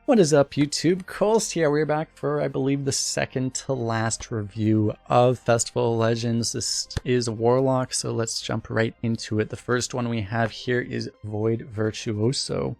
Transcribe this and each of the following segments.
What is up, YouTube? Kolst here. We're back for, I believe, the second to last review of Festival of Legends. This is Warlock, so let's jump right into it. The first one we have here is Void Virtuoso.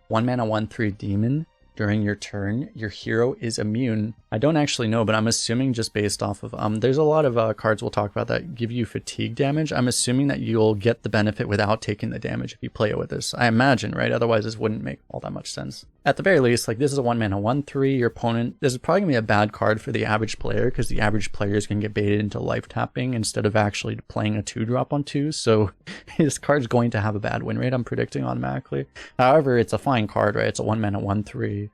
1 mana 1/3 demon. During your turn, your hero is immune. I don't actually know, but I'm assuming just based off of, there's a lot of cards we'll talk about that give you fatigue damage. I'm assuming that you'll get the benefit without taking the damage if you play it with this. I imagine, right? Otherwise this wouldn't make all that much sense. At the very least, like, this is a 1 mana 1/3, your opponent, this is probably gonna be a bad card for the average player because the average player is gonna get baited into life tapping instead of actually playing a 2-drop on 2, so his card's going to have a bad win rate, I'm predicting automatically. However, it's a fine card, right? It's a 1 mana 1/3.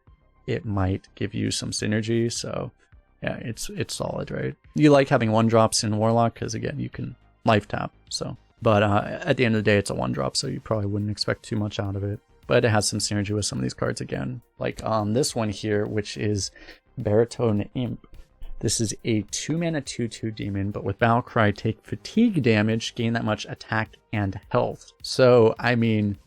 It might give you some synergy, so yeah, it's solid, right? You like having 1-drops in Warlock because, again, you can life tap, so. But at the end of the day, it's a 1-drop, so you probably wouldn't expect too much out of it. But it has some synergy with some of these cards again. Like this one here, which is Baritone Imp. This is a 2 mana 2/2 demon, but with Battle Cry, take fatigue damage, gain that much attack and health. So, I mean,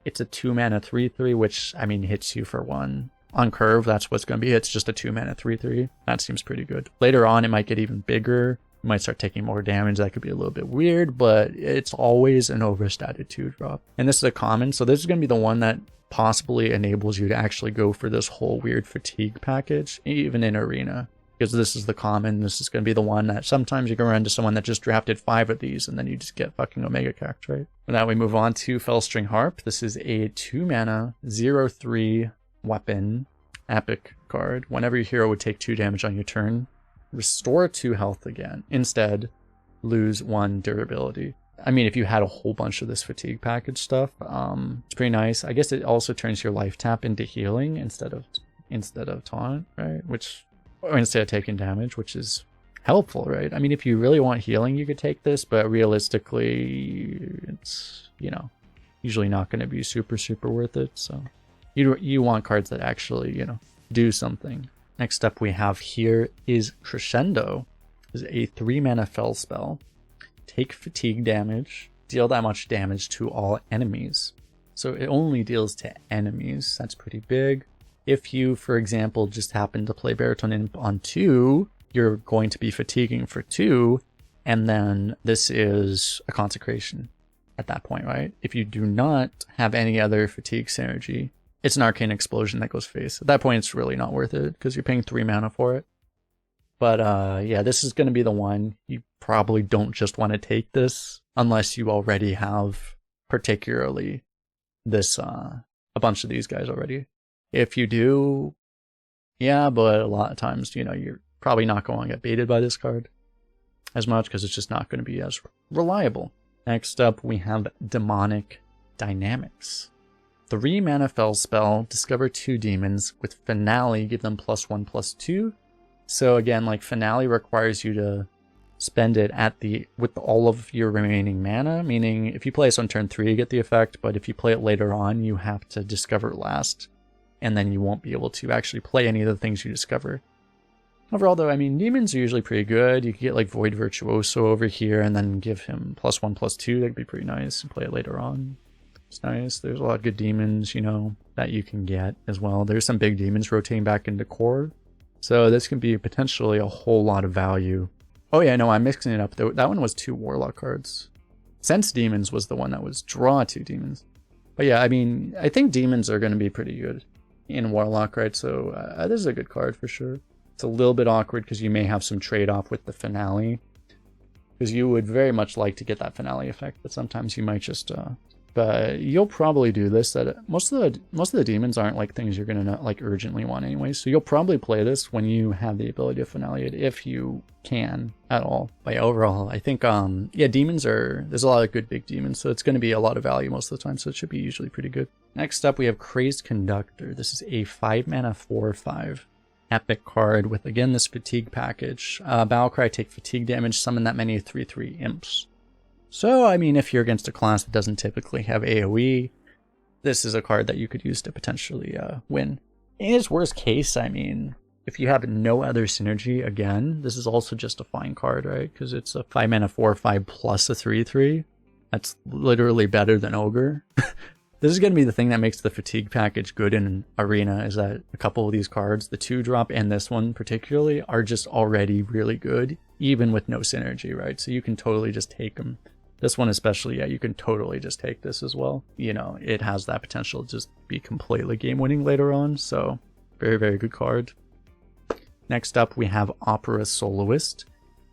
it's a 2 mana 3/3, which, I mean, hits you for 1. On curve, that's what's going to be. It's just a 2 mana 3/3. That seems pretty good. Later on, it might get even bigger. You might start taking more damage. That could be a little bit weird, but it's always an overstated 2-drop. And this is a common, so this is going to be the one that possibly enables you to actually go for this whole weird fatigue package, even in Arena. Because this is the common, this is going to be the one that sometimes you can run into someone that just drafted 5 of these, and then you just get fucking Omega Cact, right? Now we move on to Fellstring Harp. This is a 2 mana 0/3 weapon epic card. Whenever your hero would take 2 damage on your turn, restore 2 health again. Instead, lose 1 durability. I mean, if you had a whole bunch of this fatigue package stuff, it's pretty nice. I guess it also turns your life tap into healing instead of taunt, right? Or instead of taking damage, which is helpful, right? I mean, if you really want healing, you could take this, but realistically, it's, you know, usually not going to be super worth it, so. You want cards that actually, you know, do something. Next up we have here is Crescendo. This is a 3 mana fel spell. Take fatigue damage, deal that much damage to all enemies. So it only deals to enemies. That's pretty big. If you, for example, just happen to play Baritone Imp on 2, you're going to be fatiguing for 2, and then this is a consecration at that point, right? If you do not have any other fatigue synergy, it's an Arcane Explosion that goes face. At that point, it's really not worth it because you're paying 3 mana for it. But yeah, this is going to be the one. You probably don't just want to take this unless you already have particularly this, a bunch of these guys already. If you do, yeah, but a lot of times, you know, you're probably not going to get baited by this card as much because it's just not going to be as reliable. Next up, we have Demonic Dynamics. 3 mana fel spell, discover 2 demons. With Finale, give them +1/+2. So again, like, Finale requires you to spend it with all of your remaining mana, meaning if you play this on turn 3, you get the effect, but if you play it later on, you have to discover last, and then you won't be able to actually play any of the things you discover. Overall, though, I mean, demons are usually pretty good. You could get, like, Void Virtuoso over here, and then give him +1/+2. That'd be pretty nice, and play it later on. It's nice. There's a lot of good demons, you know, that you can get as well. There's some big demons rotating back into core. So this can be potentially a whole lot of value. Oh yeah, no, I'm mixing it up. That one was 2 Warlock cards. Sense Demons was the one that was draw 2 demons. But yeah, I mean, I think demons are going to be pretty good in Warlock, right? So this is a good card for sure. It's a little bit awkward because you may have some trade-off with the Finale. Because you would very much like to get that Finale effect, but sometimes you might just... But you'll probably do this. That most of the demons aren't like things you're gonna like urgently want anyway. So you'll probably play this when you have the ability to finale it, if you can at all. But yeah, overall, I think yeah, demons there's a lot of good big demons, so it's gonna be a lot of value most of the time. So it should be usually pretty good. Next up, we have Crazed Conductor. This is a 5 mana 4/5 epic card with, again, this fatigue package. Battlecry, take fatigue damage, summon that many 3/3 imps. So, I mean, if you're against a class that doesn't typically have AoE, this is a card that you could use to potentially win. In its worst case, I mean, if you have no other synergy, again, this is also just a fine card, right? Because it's a 5 mana 4/5 plus a 3/3. That's literally better than Ogre. This is going to be the thing that makes the fatigue package good in Arena, is that a couple of these cards, the 2-drop and this one particularly, are just already really good, even with no synergy, right? So you can totally just take them. This one especially, yeah, you can totally just take this as well. You know, it has that potential to just be completely game-winning later on, so very, very good card. Next up, we have Opera Soloist.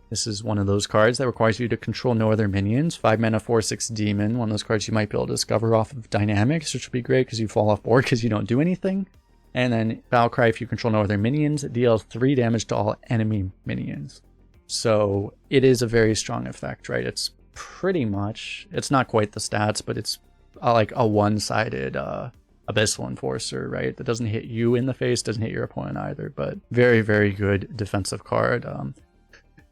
This is one of those cards that requires you to control no other minions. 5 mana, 4/6 demon. One of those cards you might be able to discover off of Dynamics, which would be great because you fall off board because you don't do anything. And then Battlecry, if you control no other minions, it deals 3 damage to all enemy minions. So it is a very strong effect, right? It's pretty much, it's not quite the stats, but it's like a one-sided Abyssal Enforcer, right? That doesn't hit you in the face, doesn't hit your opponent either, but very, very good defensive card.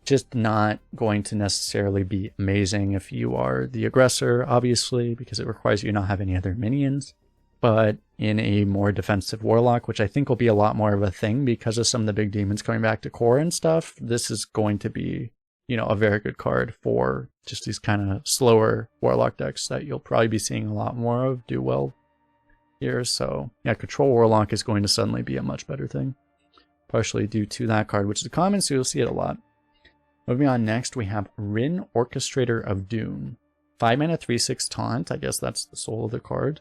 Just not going to necessarily be amazing if you are the aggressor, obviously, because it requires you not have any other minions. But in a more defensive Warlock, which I think will be a lot more of a thing because of some of the big demons coming back to core and stuff, this is going to be, you know, a very good card for just these kind of slower Warlock decks that you'll probably be seeing a lot more of do well here. So yeah, Control Warlock is going to suddenly be a much better thing, partially due to that card, which is common, so you'll see it a lot. Moving on, next we have Rin, Orchestrator of Doom. 5 mana, 3/6 taunt. I guess that's the soul of the card.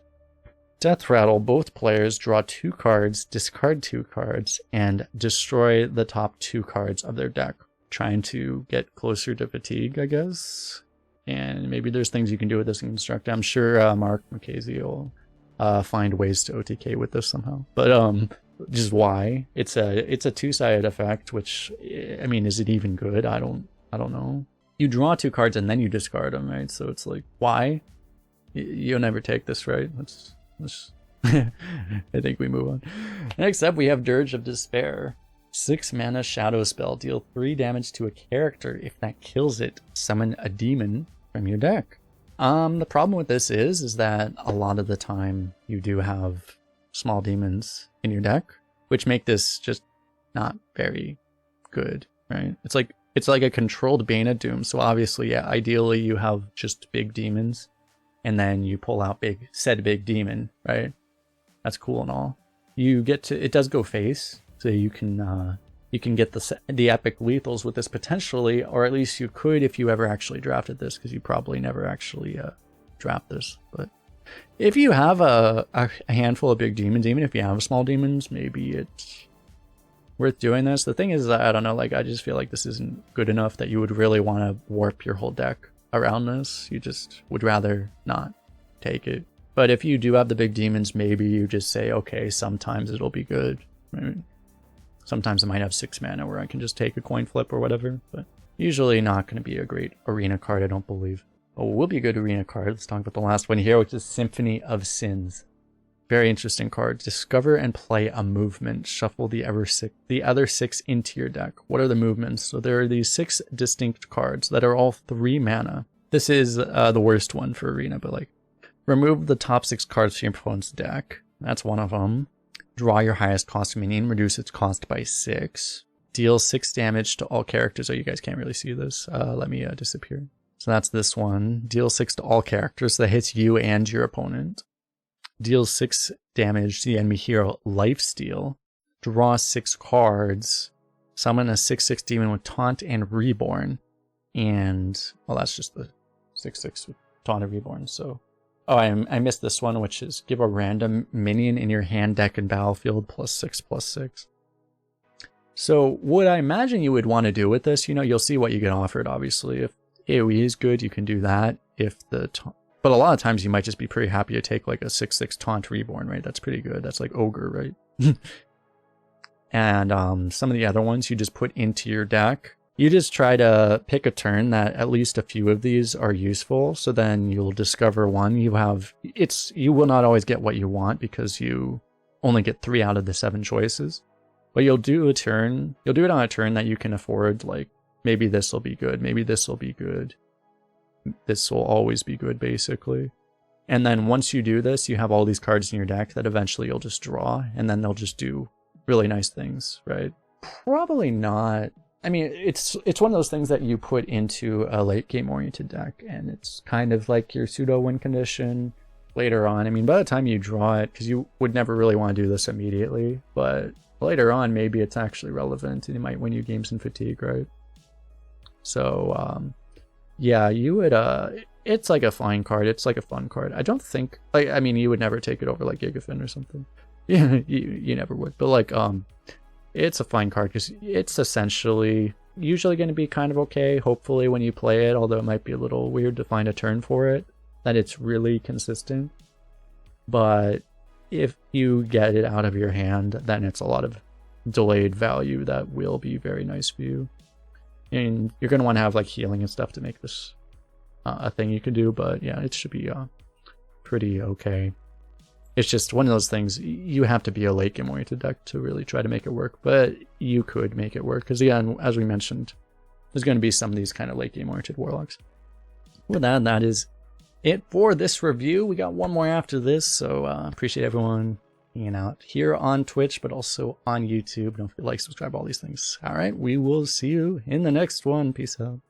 Death Rattle. Both players draw 2 cards, discard 2 cards, and destroy the top 2 cards of their deck. Trying to get closer to fatigue, I guess. And maybe there's things you can do with this in Construct. I'm sure Mark McKazy will find ways to OTK with this somehow. But just why? It's a 2-sided effect, which, I mean, is it even good? I don't know. You draw 2 cards and then you discard them, right? So it's like, why? You'll never take this, right? Let's I think we move on. Next up, we have Dirge of Despair. 6 mana shadow spell. Deal 3 damage to a character. If that kills it, summon a demon from your deck. The problem with this is that a lot of the time you do have small demons in your deck, which make this just not very good, right? It's like a controlled Bane of Doom. So obviously, yeah, ideally you have just big demons, and then you pull out said big demon, right? That's cool and all. You get to, it does go face, so you can get the epic lethals with this potentially, or at least you could if you ever actually drafted this, because you probably never actually draft this, but. If you have a handful of big demons, even if you have small demons, maybe it's worth doing this. The thing is, I don't know, like, I just feel like this isn't good enough that you would really want to warp your whole deck around this. You just would rather not take it. But if you do have the big demons, maybe you just say, okay, sometimes it'll be good. Right? Sometimes I might have 6 mana where I can just take a coin flip or whatever, but usually not going to be a great arena card, I don't believe. Oh, will be a good arena card. Let's talk about the last one here, which is Symphony of Sins. Very interesting card. Discover and play a movement. Shuffle the other 6 into your deck. What are the movements? So there are these 6 distinct cards that are all 3 mana. This is the worst one for arena, but like, remove the top 6 cards from your opponent's deck. That's one of them. Draw your highest cost minion. Reduce its cost by 6. Deal 6 damage to all characters. Oh, you guys can't really see this. Let me disappear. So that's this one. Deal 6 to all characters. So that hits you and your opponent. Deal 6 damage to the enemy hero. Lifesteal. Draw 6 cards. Summon a 6/6 demon with Taunt and Reborn. And, well, that's just the 6/6 with Taunt and Reborn. So, oh, I missed this one, which is give a random minion in your hand, deck, and battlefield +6/+6. So what I imagine you would want to do with this, you know, you'll see what you get offered, obviously. If AoE is good, you can do that. But a lot of times you might just be pretty happy to take like a 6/6 Taunt Reborn, right? That's pretty good. That's like Ogre, right? And some of the other ones you just put into your deck. You just try to pick a turn that at least a few of these are useful. So then you'll discover one. You will not always get what you want because you only get 3 out of the 7 choices. But you'll do it on a turn that you can afford, like, maybe this will be good. Maybe this will be good. This will always be good, basically. And then once you do this, you have all these cards in your deck that eventually you'll just draw, and then they'll just do really nice things, right? Probably not. I mean, it's one of those things that you put into a late game oriented deck, and it's kind of like your pseudo win condition. later on. I mean, by the time you draw it, because you would never really want to do this immediately, but later on, maybe it's actually relevant and it might win you games in Fatigue, right? So, yeah, you would, it's like a fine card. It's like a fun card. I don't think, like, I mean, you would never take it over like Gigafin or something. Yeah, you never would. But like, it's a fine card because it's essentially usually going to be kind of okay, hopefully, when you play it, although it might be a little weird to find a turn for it, that it's really consistent. But if you get it out of your hand, then it's a lot of delayed value that will be very nice for you. And you're going to want to have like healing and stuff to make this a thing you can do, but yeah, it should be pretty okay. It's just one of those things, you have to be a late game oriented deck to really try to make it work, but you could make it work, because again, as we mentioned, there's going to be some of these kind of late game oriented Warlocks. With that is it for this review. We got one more after this, so appreciate everyone hanging out here on Twitch, but also on YouTube. Don't forget to like, subscribe, all these things. All right, we will see you in the next one. Peace out.